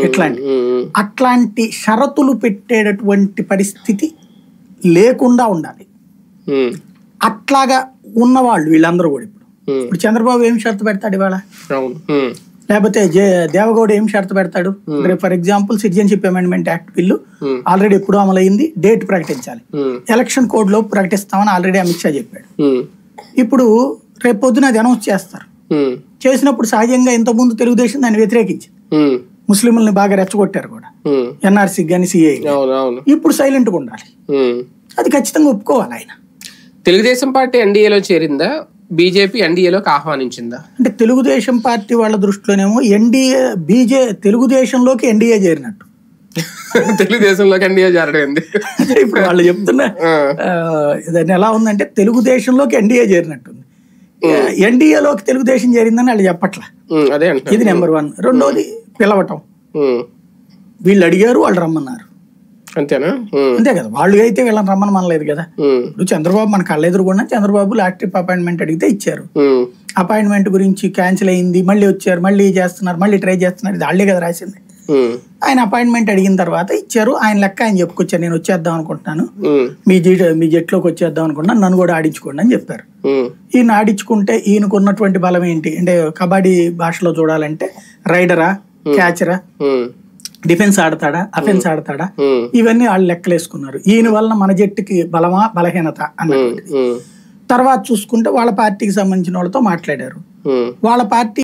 ఇట్లాంటి అట్లాంటి షరతులు పెట్టేటటువంటి పరిస్థితి లేకుండా ఉండాలి. అట్లాగా ఉన్నవాళ్ళు వీళ్ళందరూ కూడా ఇప్పుడు చంద్రబాబు ఏం షరతు పెడతాడు ఇవాళ, లేకపోతే దేవగౌడ ఏం షరతు పెడతాడు? For example citizenship amendment act bill already ఎప్పుడూ అమలైంది, డేట్ ప్రకటించాలి, ఎలక్షన్ కోడ్ లో ప్రకటిస్తామని ఆల్రెడీ అమిత్ షా చెప్పాడు. ఇప్పుడు రేపు పొద్దున అది అనౌన్స్ చేస్తారు. చేసినప్పుడు సహజంగా ఇంతకుముందు తెలుగుదేశం దాన్ని వ్యతిరేకించింది, ముస్లింలని బాగా రెచ్చగొట్టారు కూడా, ఎన్ఆర్సీ కానీ సిఐ. ఇప్పుడు సైలెంట్ గా ఉండాలి, అది ఖచ్చితంగా ఒప్పుకోవాలి. ఆయన తెలుగుదేశం పార్టీ ఎన్డీఏలో చేరిందా, బీజేపీ ఎన్డీఏలోకి ఆహ్వానించిందా? అంటే తెలుగుదేశం పార్టీ వాళ్ళ దృష్టిలోనేమో తెలుగుదేశంలోకి ఎన్డీఏ చేరినట్టు. తెలుగుదేశంలోకి ఎన్డీఏ చేరడం ఇప్పుడు వాళ్ళు చెప్తున్నా దాన్ని ఎలా ఉందంటే తెలుగుదేశంలోకి ఎన్డీఏ చేరినట్టుంది. ఎన్డీఏలోకి తెలుగుదేశం చేరిందని వాళ్ళు చెప్పట్లా. ఇది నెంబర్ 1. రెండోది పిలవటం, వీళ్ళు అడిగారు, వాళ్ళు రమ్మన్నారు, అంతేనా? అంతే కదా. వాళ్ళు అయితే వీళ్ళని రమ్మని మనలేదు కదా. ఇప్పుడు చంద్రబాబు మన కళ్ళ ఎదురుగుండా చంద్రబాబు లాస్ట్ అపాయింట్మెంట్ అడిగితే ఇచ్చారు. అపాయింట్మెంట్ గురించి క్యాన్సిల్ అయింది, మళ్ళీ వచ్చారు, మళ్ళీ చేస్తున్నారు, మళ్ళీ ట్రై చేస్తున్నారు, ఇది వాళ్ళే కదా రాసింది. ఆయన అపాయింట్మెంట్ అడిగిన తర్వాత ఇచ్చారు. ఆయన లెక్క ఆయన చెప్పుకొచ్చారు, నేను వచ్చేద్దాం అనుకుంటున్నాను, మీ జట్లోకి వచ్చేద్దాం అనుకుంటున్నాను, నన్ను కూడా ఆడించుకోండి అని చెప్పారు. ఈయన ఆడించుకుంటే ఈయనకు ఉన్నటువంటి బలం ఏంటి అంటే, కబడ్డీ భాషలో చూడాలంటే రైడరా, క్యాచరా, డిఫెన్స్ ఆడతాడా, అఫెన్స్ ఆడతాడా, ఇవన్నీ వాళ్ళు లెక్కలేసుకున్నారు. ఈయన వలన మన జట్టుకి బలమా బలహీనత అన్నది. తర్వాత చూసుకుంటే వాళ్ళ పార్టీకి సంబంధించిన వాళ్ళతో మాట్లాడారు. వాళ్ళ పార్టీ